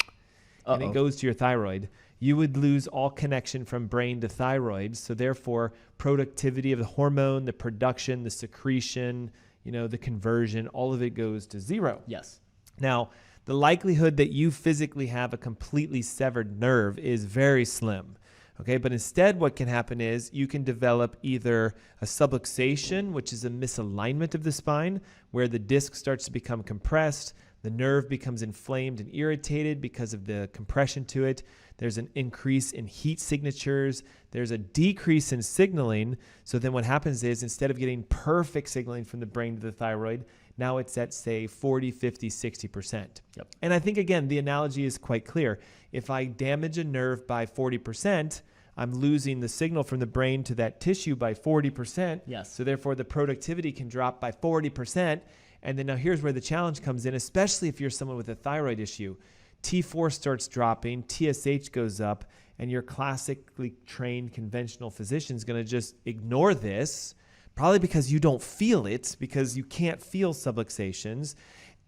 S4: and it goes to your thyroid, you would lose all connection from brain to thyroid. So therefore, productivity of the hormone, the production, the secretion, the conversion, all of it goes to 0.
S5: Yes.
S4: Now, the likelihood that you physically have a completely severed nerve is very slim. Okay, but instead what can happen is you can develop either a subluxation, which is a misalignment of the spine, where the disc starts to become compressed, the nerve becomes inflamed and irritated because of the compression to it. There's an increase in heat signatures. There's a decrease in signaling. So then what happens is instead of getting perfect signaling from the brain to the thyroid, now it's at, say, 40, 50, 60%.
S5: Yep.
S4: And I think, again, the analogy is quite clear. If I damage a nerve by 40%, I'm losing the signal from the brain to that tissue by 40%.
S5: Yes.
S4: So therefore, the productivity can drop by 40%. And then now here's where the challenge comes in, especially if you're someone with a thyroid issue. T4 starts dropping, TSH goes up, and your classically trained conventional physician is going to just ignore this, probably because you don't feel it, because you can't feel subluxations.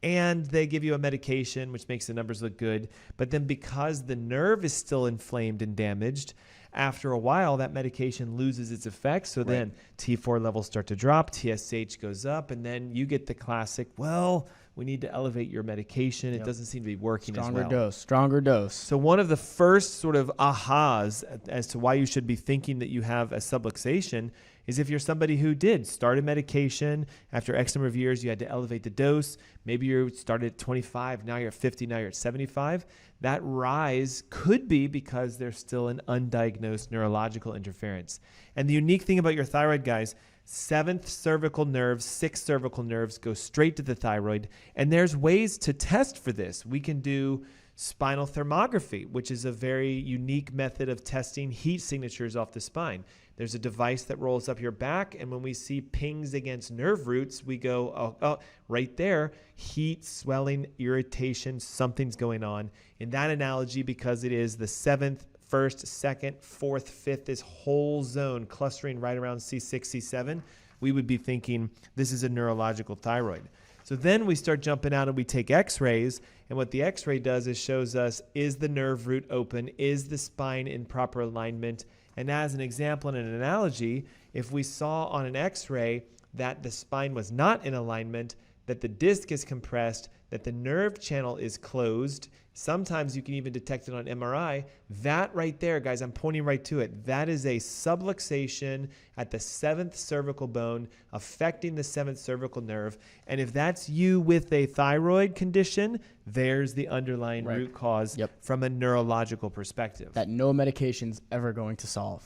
S4: And they give you a medication, which makes the numbers look good. But then because the nerve is still inflamed and damaged, after a while, that medication loses its effect. So then T4 levels start to drop, TSH goes up, and then you get the classic, well, we need to elevate your medication. It doesn't seem to be working as well.
S5: Stronger dose.
S4: So one of the first sort of ahas as to why you should be thinking that you have a subluxation is if you're somebody who did start a medication, after X number of years, you had to elevate the dose. Maybe you started at 25, now you're at 50, now you're at 75. That rise could be because there's still an undiagnosed neurological interference. And the unique thing about your thyroid, guys, 7th cervical nerves, 6th cervical nerves go straight to the thyroid. And there's ways to test for this. We can do spinal thermography, which is a very unique method of testing heat signatures off the spine. There's a device that rolls up your back, and when we see pings against nerve roots, we go, oh, right there, heat, swelling, irritation, something's going on. In that analogy, because it is the 7th, 1st, 2nd, 4th, 5th, this whole zone clustering right around C6, C7, we would be thinking this is a neurological thyroid. So then we start jumping out and we take x-rays, and what the x-ray does is shows us, is the nerve root open? Is the spine in proper alignment? And as an example and an analogy, if we saw on an x-ray that the spine was not in alignment, that the disc is compressed, that the nerve channel is closed, sometimes you can even detect it on MRI, that right there, guys, I'm pointing right to it, that is a subluxation at the 7th cervical bone affecting the 7th cervical nerve. And if that's you with a thyroid condition, there's the underlying root cause from a neurological perspective.
S5: That no medication's ever going to solve.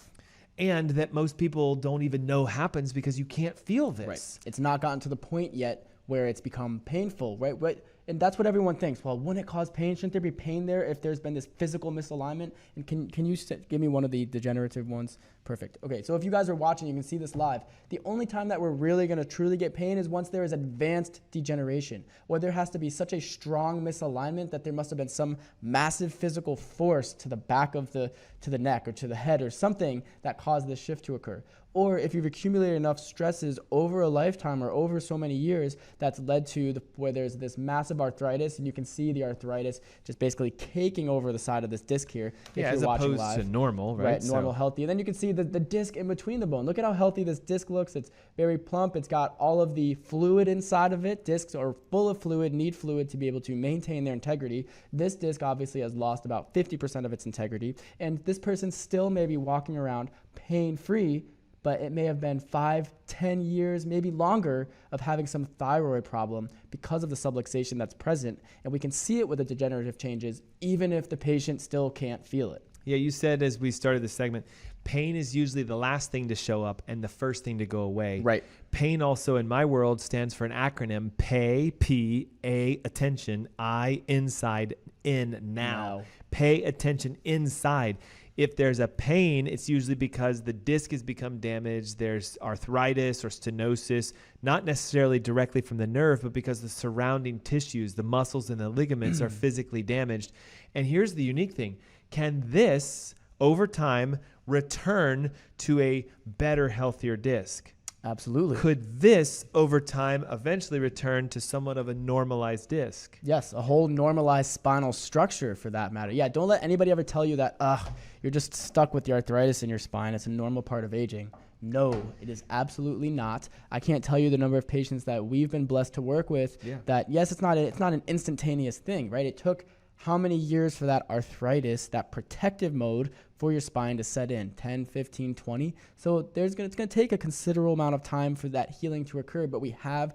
S4: And that most people don't even know happens because you can't feel this.
S5: Right. It's not gotten to the point yet where it's become painful, right? And that's what everyone thinks. Well, wouldn't it cause pain? Shouldn't there be pain there if there's been this physical misalignment? And can you give me one of the degenerative ones? Perfect. Okay, so if you guys are watching, you can see this live. The only time that we're really going to truly get pain is once there is advanced degeneration, or there has to be such a strong misalignment that there must have been some massive physical force to the back of the neck or to the head or something that caused this shift to occur. Or if you've accumulated enough stresses over a lifetime or over so many years, that's led to where there's this massive arthritis, and you can see the arthritis just basically caking over the side of this disc here.
S4: Yeah,
S5: if you're watching live.
S4: As opposed to normal, right?
S5: Right, normal, healthy. And then you can see the disc in between the bone. Look at how healthy this disc looks. It's very plump. It's got all of the fluid inside of it. Discs are full of fluid, need fluid to be able to maintain their integrity. This disc obviously has lost about 50% of its integrity, and this person still may be walking around pain-free, but it may have been 5, 10 years, maybe longer of having some thyroid problem because of the subluxation that's present. And we can see it with the degenerative changes, even if the patient still can't feel it.
S4: Yeah, you said as we started the segment, pain is usually the last thing to show up and the first thing to go away.
S5: Right.
S4: Pain also in my world stands for an acronym, PAY, P, A, attention, I, inside, in, now. Pay attention inside. If there's a pain, it's usually because the disc has become damaged, there's arthritis or stenosis, not necessarily directly from the nerve, but because the surrounding tissues, the muscles and the ligaments are physically damaged. And here's the unique thing. Can this, over time, return to a better, healthier disc?
S5: Absolutely.
S4: Could this, over time, eventually return to somewhat of a normalized disc?
S5: Yes, a whole normalized spinal structure for that matter. Yeah, don't let anybody ever tell you that, you're just stuck with the arthritis in your spine. It's a normal part of aging. No, it is absolutely not. I can't tell you the number of patients that we've been blessed to work with that, yes, it's not an instantaneous thing, right? It took how many years for that arthritis, that protective mode for your spine to set in? 10, 15, 20. So it's going to take a considerable amount of time for that healing to occur. But we have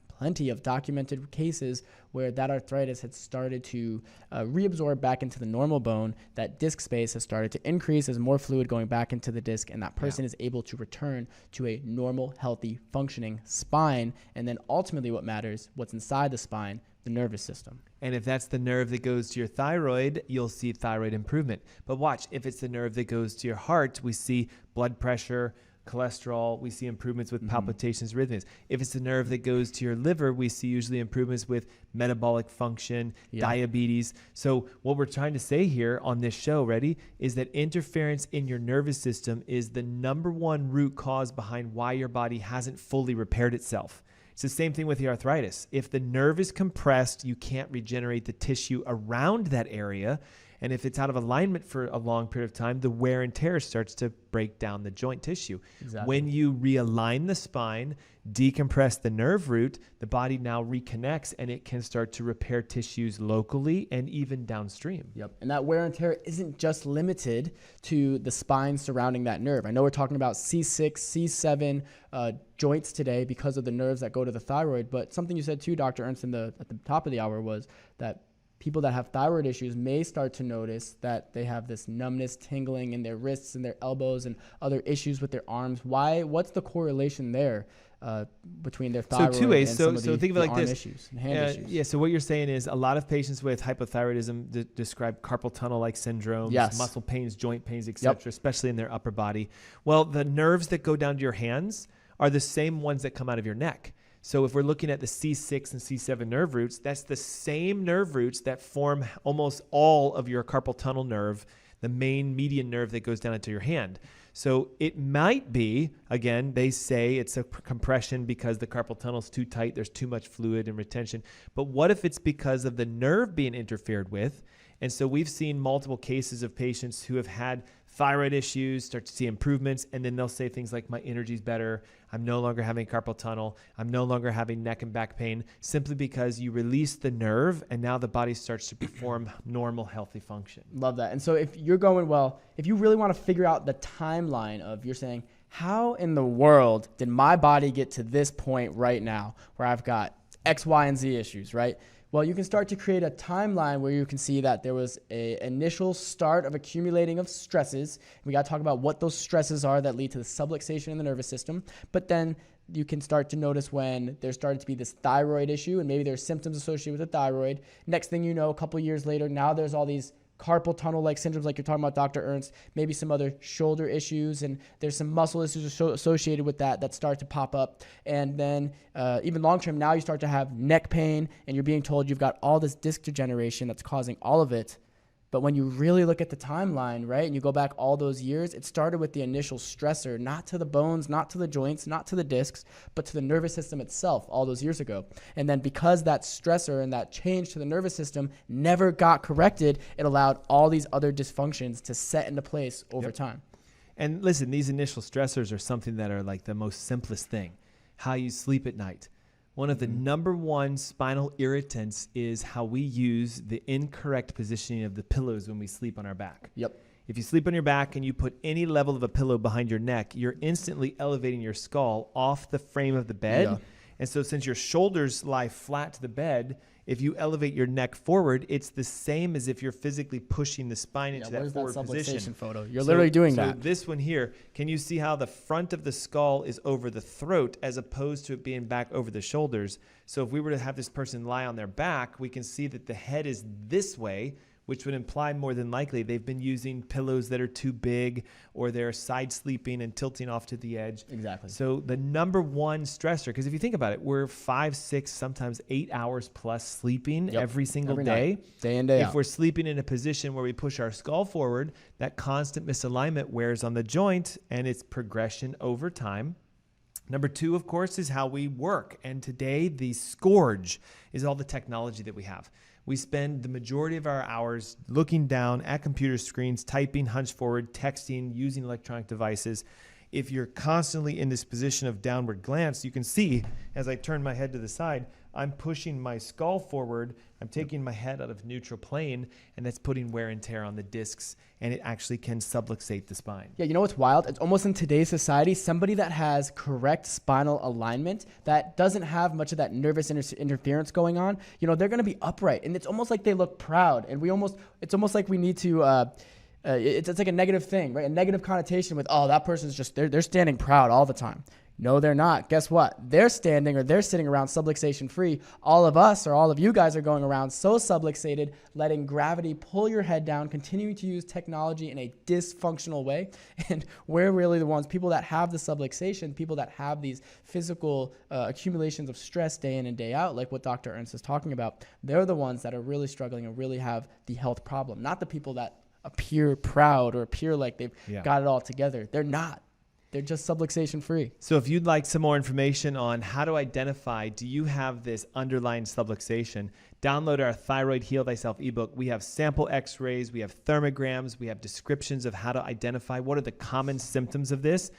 S5: plenty of documented cases where that arthritis had started to reabsorb back into the normal bone. That disc space has started to increase as more fluid going back into the disc, and that person is able to return to a normal, healthy, functioning spine. And then ultimately what matters, what's inside the spine, the nervous system.
S4: And if that's the nerve that goes to your thyroid, you'll see thyroid improvement. But watch, if it's the nerve that goes to your heart, we see blood pressure, cholesterol, we see improvements with palpitations, arrhythmias. If it's the nerve that goes to your liver, we see usually improvements with metabolic function, diabetes. So what we're trying to say here on this show, ready, is that interference in your nervous system is the number one root cause behind why your body hasn't fully repaired itself. It's the same thing with the arthritis. If the nerve is compressed, you can't regenerate the tissue around that area. And if it's out of alignment for a long period of time, the wear and tear starts to break down the joint tissue.
S5: Exactly.
S4: When you realign the spine, decompress the nerve root, the body now reconnects and it can start to repair tissues locally and even downstream.
S5: Yep. And that wear and tear isn't just limited to the spine surrounding that nerve. I know we're talking about C6, C7 joints today because of the nerves that go to the thyroid, but something you said too, Dr. Ernst, at the top of the hour was that people that have thyroid issues may start to notice that they have this numbness, tingling in their wrists and their elbows and other issues with their arms. Why? What's the correlation there between their thyroid
S4: two ways.
S5: and
S4: So
S5: some of
S4: think of it like
S5: arm
S4: this.
S5: issues and hand issues?
S4: Yeah, so what you're saying is a lot of patients with hypothyroidism describe carpal tunnel-like syndromes,
S5: Yes.
S4: muscle pains, joint pains, etc., especially in their upper body. Well, the nerves that go down to your hands are the same ones that come out of your neck. So if we're looking at the C6 and C7 nerve roots, that's the same nerve roots that form almost all of your carpal tunnel nerve, the main median nerve that goes down into your hand. So it might be, again, they say it's a compression because the carpal tunnel is too tight, there's too much fluid and retention. But what if it's because of the nerve being interfered with? And so we've seen multiple cases of patients who have had thyroid issues, start to see improvements, and then they'll say things like, my energy's better, I'm no longer having carpal tunnel, I'm no longer having neck and back pain, simply because you release the nerve and now the body starts to perform normal, healthy function.
S5: Love that. And so if you're going, well, if you really want to figure out the timeline of, you're saying, how in the world did my body get to this point right now where I've got X, Y, and Z issues, right? Well, you can start to create a timeline where you can see that there was an initial start of accumulating of stresses. We got to talk about what those stresses are that lead to the subluxation in the nervous system. But then you can start to notice when there started to be this thyroid issue, and maybe there's symptoms associated with the thyroid. Next thing you know, a couple years later, now there's all these carpal tunnel-like syndromes like you're talking about, Dr. Ernst, maybe some other shoulder issues, and there's some muscle issues associated with that start to pop up. And then even long-term, now you start to have neck pain, and you're being told you've got all this disc degeneration that's causing all of it. But when you really look at the timeline, right, and you go back all those years, it started with the initial stressor, not to the bones, not to the joints, not to the discs, but to the nervous system itself all those years ago. And then because that stressor and that change to the nervous system never got corrected, it allowed all these other dysfunctions to set into place over time.
S4: And listen, these initial stressors are something that are like the most simplest thing. How you sleep at night. One of the number one spinal irritants is how we use the incorrect positioning of the pillows when we sleep on our back.
S5: Yep.
S4: If you sleep on your back and you put any level of a pillow behind your neck, you're instantly elevating your skull off the frame of the bed.
S5: Yeah.
S4: And so since your shoulders lie flat to the bed, if you elevate your neck forward, it's the same as if you're physically pushing the spine into that forward position.
S5: Photo? You're literally doing that.
S4: So this one here, can you see how the front of the skull is over the throat as opposed to it being back over the shoulders? So if we were to have this person lie on their back, we can see that the head is this way, which would imply more than likely they've been using pillows that are too big, or they're side sleeping and tilting off to the edge.
S5: Exactly.
S4: So the number one stressor, because if you think about it, we're 5, 6, sometimes 8 hours plus sleeping every single day.
S5: Day in, day out.
S4: If we're sleeping in a position where we push our skull forward, that constant misalignment wears on the joint, and it's progression over time. Number two, of course, is how we work. And today, the scourge is all the technology that we have. We spend the majority of our hours looking down at computer screens, typing, hunched forward, texting, using electronic devices. If you're constantly in this position of downward glance, you can see, as I turn my head to the side, I'm pushing my skull forward, I'm taking my head out of neutral plane, and that's putting wear and tear on the discs, and it actually can subluxate the spine.
S5: Yeah, you know what's wild? It's almost in today's society, somebody that has correct spinal alignment, that doesn't have much of that nervous interference going on, they're going to be upright, and it's almost like they look proud, and it's almost like we need to, it's like a negative thing, right? A negative connotation with, oh, that person's just, they're standing proud all the time. No, they're not. Guess what? They're standing or they're sitting around subluxation free. All of us or all of you guys are going around so subluxated, letting gravity pull your head down, continuing to use technology in a dysfunctional way. And we're really the ones, people that have the subluxation, people that have these physical accumulations of stress day in and day out, like what Dr. Ernst is talking about, they're the ones that are really struggling and really have the health problem, not the people that appear proud or appear like they've got it all together. They're not. They're just subluxation free.
S4: So if you'd like some more information on how to identify, do you have this underlying subluxation, download our Thyroid Heal Thyself ebook. We have sample x-rays, we have thermograms, we have descriptions of how to identify what are the common symptoms of this.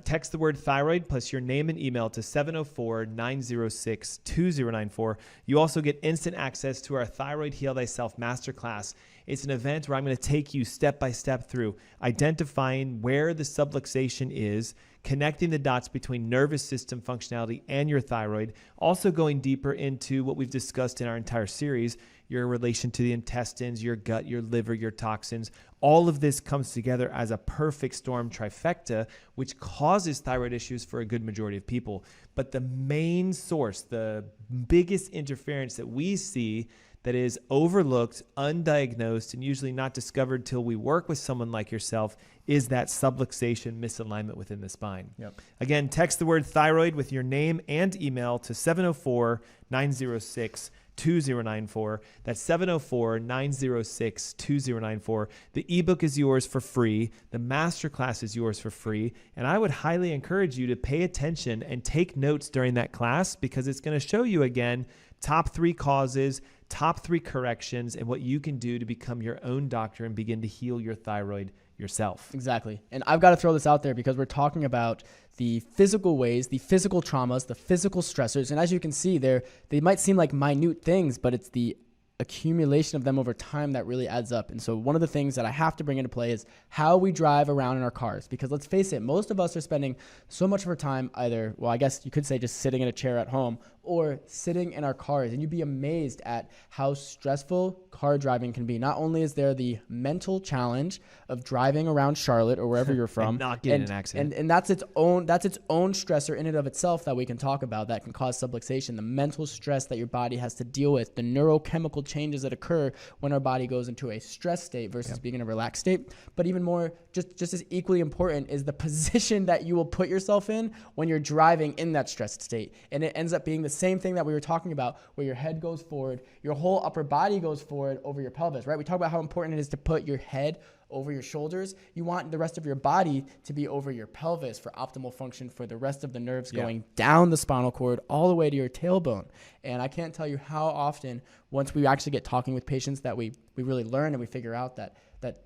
S4: Text the word thyroid plus your name and email to 704-906-2094. You also get instant access to our Thyroid Heal Thyself Masterclass. It's an event where I'm going to take you step by step through identifying where the subluxation is, connecting the dots between nervous system functionality and your thyroid, also going deeper into what we've discussed in our entire series, your relation to the intestines, your gut, your liver, your toxins. All of this comes together as a perfect storm trifecta, which causes thyroid issues for a good majority of people. But the main source, the biggest interference that we see that is overlooked, undiagnosed, and usually not discovered till we work with someone like yourself is that subluxation misalignment within the spine.
S5: Yep.
S4: Again, text the word thyroid with your name and email to 704-906-2094. That's 704-906-2094. The ebook is yours for free. The masterclass is yours for free. And I would highly encourage you to pay attention and take notes during that class, because it's going to show you again top 3 causes, top 3 corrections, and what you can do to become your own doctor and begin to heal your thyroid yourself.
S5: Exactly. And I've got to throw this out there because we're talking about the physical ways, the physical traumas, the physical stressors. And as you can see, they might seem like minute things, but it's the accumulation of them over time that really adds up. And so one of the things that I have to bring into play is how we drive around in our cars, because let's face it, most of us are spending so much of our time either, well, I guess you could say just sitting in a chair at home or sitting in our cars. And you'd be amazed at how stressful car driving can be. Not only is there the mental challenge of driving around Charlotte or wherever you're from,
S4: and not getting an accident.
S5: And that's its own stressor in and of itself that we can talk about that can cause subluxation. The mental stress that your body has to deal with, the neurochemical changes that occur when our body goes into a stress state versus being in a relaxed state. But even more, just as equally important is the position that you will put yourself in when you're driving in that stressed state. And it ends up being the same thing that we were talking about, where your head goes forward, your whole upper body goes forward over your pelvis, right? We talk about how important it is to put your head over your shoulders. You want the rest of your body to be over your pelvis for optimal function for the rest of the nerves going down the spinal cord all the way to your tailbone. And I can't tell you how often, once we actually get talking with patients, that we really learn and we figure out that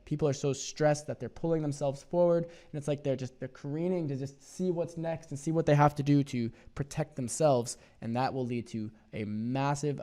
S5: people are so stressed that they're pulling themselves forward, and it's like they're careening to just see what's next and see what they have to do to protect themselves, and that will lead to a massive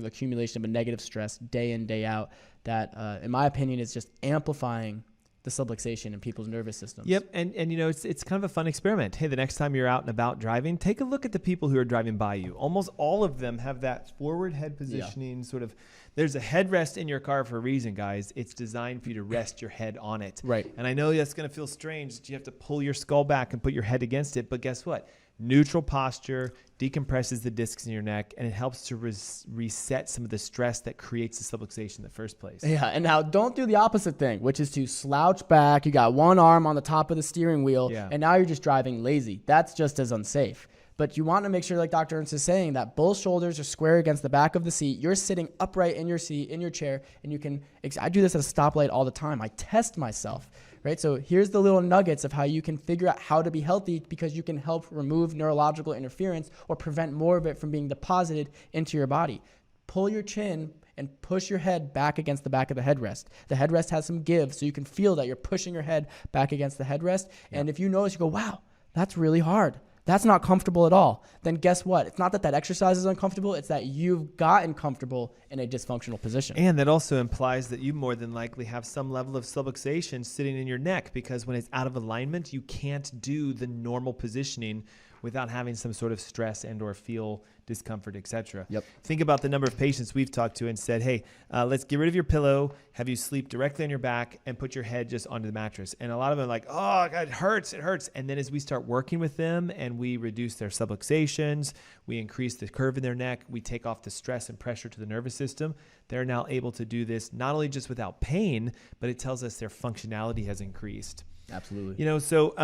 S5: accumulation of a negative stress day in, day out that, in my opinion, is just amplifying the subluxation in people's nervous systems.
S4: Yep, and it's kind of a fun experiment. Hey, the next time you're out and about driving, take a look at the people who are driving by you. Almost all of them have that forward head positioning sort of. There's a headrest in your car for a reason, guys. It's designed for you to rest your head on it.
S5: Right.
S4: And I know that's going to feel strange that you have to pull your skull back and put your head against it, but guess what? Neutral posture decompresses the discs in your neck, and it helps to reset some of the stress that creates the subluxation in the first place.
S5: Yeah, and now don't do the opposite thing, which is to slouch back. You got one arm on the top of the steering wheel, and now you're just driving lazy. That's just as unsafe. But you want to make sure, like Dr. Ernst is saying, that both shoulders are square against the back of the seat. You're sitting upright in your seat, in your chair, and you can, I do this at a stoplight all the time. I test myself, right? So here's the little nuggets of how you can figure out how to be healthy, because you can help remove neurological interference or prevent more of it from being deposited into your body. Pull your chin and push your head back against the back of the headrest. The headrest has some give, so you can feel that you're pushing your head back against the headrest. And if you notice, you go, wow, that's really hard. That's not comfortable at all. Then guess what? It's not that exercise is uncomfortable. It's that you've gotten comfortable in a dysfunctional position.
S4: And that also implies that you more than likely have some level of subluxation sitting in your neck, because when it's out of alignment, you can't do the normal positioning without having some sort of stress and or feel discomfort, etc.
S5: Yep.
S4: Think about the number of patients we've talked to and said, hey, let's get rid of your pillow, have you sleep directly on your back, and put your head just onto the mattress. And a lot of them are like, oh, God, it hurts. And then as we start working with them and we reduce their subluxations, we increase the curve in their neck, we take off the stress and pressure to the nervous system, they're now able to do this not only just without pain, but it tells us their functionality has increased.
S5: Absolutely.
S4: So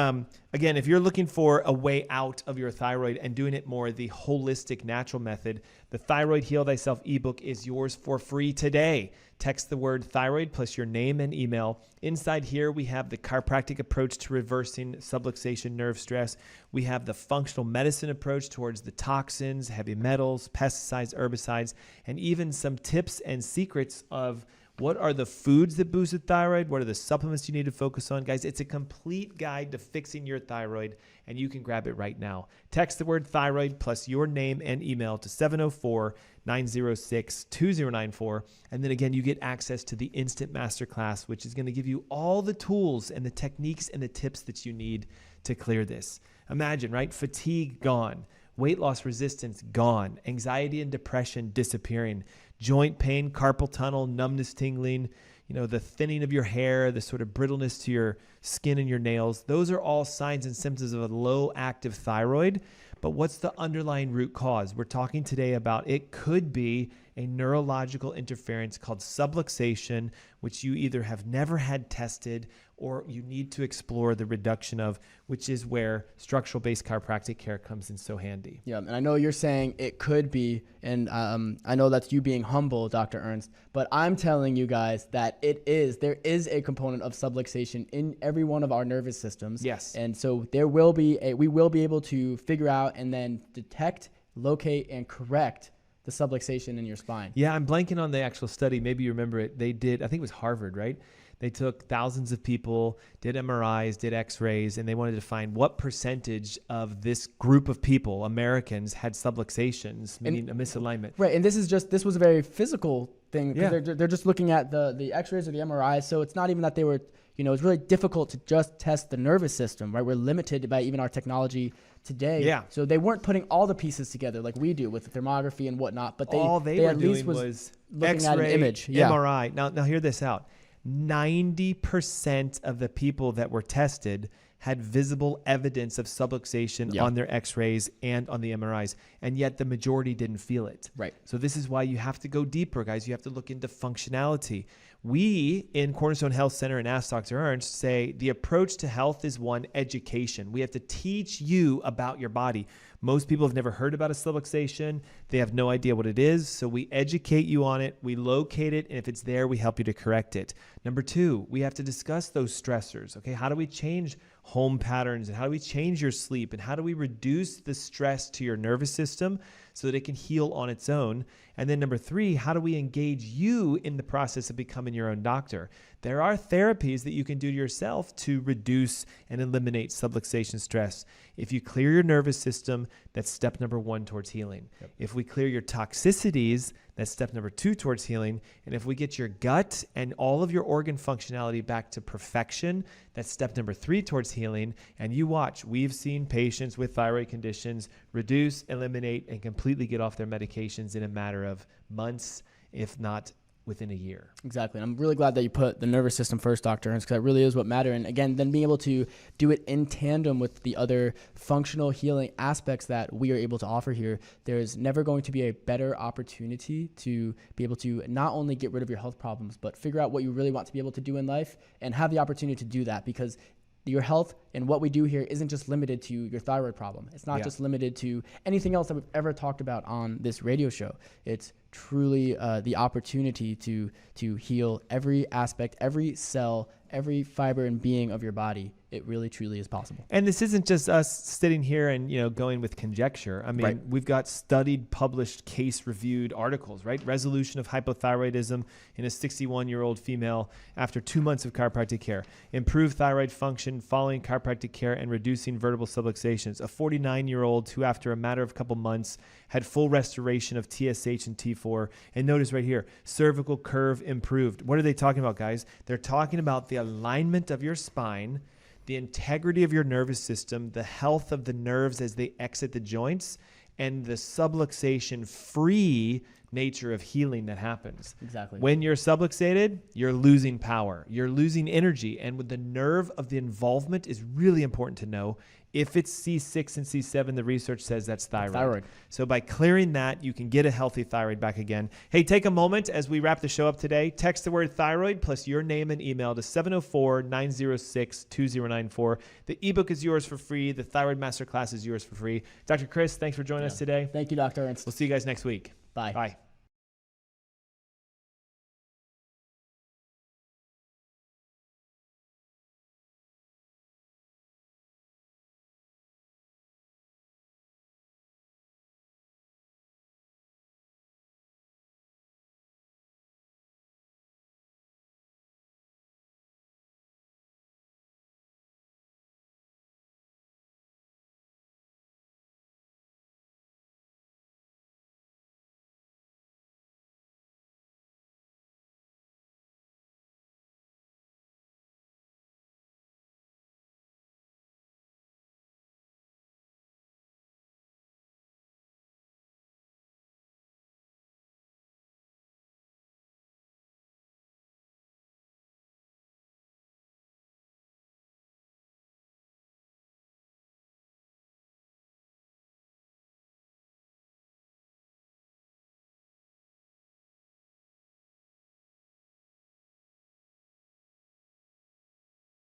S4: again, if you're looking for a way out of your thyroid and doing it more the holistic, natural method, the Thyroid Heal Thyself ebook is yours for free today. Text the word thyroid plus your name and email. Inside here, we have the chiropractic approach to reversing subluxation nerve stress. We have the functional medicine approach towards the toxins, heavy metals, pesticides, herbicides, and even some tips and secrets of what are the foods that boost the thyroid? What are the supplements you need to focus on? Guys, it's a complete guide to fixing your thyroid, and you can grab it right now. Text the word thyroid plus your name and email to 704-906-2094. And then again, you get access to the Instant Masterclass, which is going to give you all the tools and the techniques and the tips that you need to clear this. Imagine, right? Fatigue gone. Weight loss resistance gone. Anxiety and depression disappearing. Joint pain, carpal tunnel, numbness, tingling, the thinning of your hair, the sort of brittleness to your skin and your nails. Those are all signs and symptoms of a low active thyroid. But what's the underlying root cause? We're talking today about it could be a neurological interference called subluxation, which you either have never had tested or you need to explore the reduction of, which is where structural-based chiropractic care comes in so handy.
S5: Yeah, and I know you're saying it could be, and I know that's you being humble, Dr. Ernst, but I'm telling you guys that there is a component of subluxation in every one of our nervous systems.
S4: Yes.
S5: And so we will be able to figure out and then detect, locate, and correct the subluxation in your spine.
S4: Yeah, I'm blanking on the actual study. Maybe you remember it. They did, I think it was Harvard, right? They took thousands of people, did MRIs, did x-rays, and they wanted to find what percentage of this group of people, Americans, had subluxations, meaning a misalignment.
S5: Right, and this was a very physical thing, because
S4: Yeah.
S5: they're just looking at the x-rays or the MRIs, so it's not even that they were, it's really difficult to just test the nervous system, right? We're limited by even our technology today.
S4: Yeah.
S5: So they weren't putting all the pieces together like we do with thermography and whatnot, but
S4: All they were
S5: at least
S4: doing was
S5: looking
S4: X-ray,
S5: at an image. Yeah.
S4: MRI. Now hear this out. 90% of the people that were tested had visible evidence of subluxation on their x-rays and on the MRIs, and yet the majority didn't feel it.
S5: Right.
S4: So this is why you have to go deeper, guys. You have to look into functionality. We in Cornerstone Health Center and Ask Dr. Ernst say the approach to health is one, education. We have to teach you about your body. Most people have never heard about a subluxation. They have no idea what it is. So we educate you on it. We locate it. And if it's there, we help you to correct it. Number two, we have to discuss those stressors. Okay, how do we change home patterns, and how do we change your sleep, and how do we reduce the stress to your nervous system so that it can heal on its own? And then number three, how do we engage you in the process of becoming your own doctor? There are therapies that you can do to yourself to reduce and eliminate subluxation stress. If you clear your nervous system, that's step number one towards healing. Yep. If we clear your toxicities, that's step number two towards healing. And if we get your gut and all of your organ functionality back to perfection, that's step number three towards healing. And you watch, we've seen patients with thyroid conditions reduce, eliminate, and completely get off their medications in a matter of months, if not within a year.
S5: Exactly. I'm really glad that you put the nervous system first, Dr. Ernst, because that really is what matters. And again, then being able to do it in tandem with the other functional healing aspects that we are able to offer here, there's never going to be a better opportunity to be able to not only get rid of your health problems, but figure out what you really want to be able to do in life and have the opportunity to do that, because your health and what we do here isn't just limited to your thyroid problem. It's not just limited to anything else that we've ever talked about on this radio show. It's truly the opportunity to heal every aspect, every cell, every fiber and being of your body. It really, truly is possible.
S4: And this isn't just us sitting here and, going with conjecture. I mean, we've got studied, published, case-reviewed articles, right? Resolution of hypothyroidism in a 61-year-old female after 2 months of chiropractic care. Improved thyroid function following chiropractic care and reducing vertebral subluxations. A 49-year-old who, after a matter of a couple months, had full restoration of TSH and T4. And notice right here, cervical curve improved. What are they talking about, guys? They're talking about the alignment of your spine, the integrity of your nervous system, the health of the nerves as they exit the joints, and the subluxation-free nature of healing that happens.
S5: Exactly.
S4: When you're subluxated, you're losing power. You're losing energy. And with the nerve of the involvement is really important to know. If it's C6 and C7, the research says that's thyroid. So by clearing that, you can get a healthy thyroid back again. Hey, take a moment as we wrap the show up today. Text the word thyroid plus your name and email to 704-906-2094. The ebook is yours for free. The Thyroid Masterclass is yours for free. Dr. Chris, thanks for joining us today.
S5: Thank you, Dr. Ernst.
S4: We'll see you guys next week.
S5: Bye.
S4: Bye.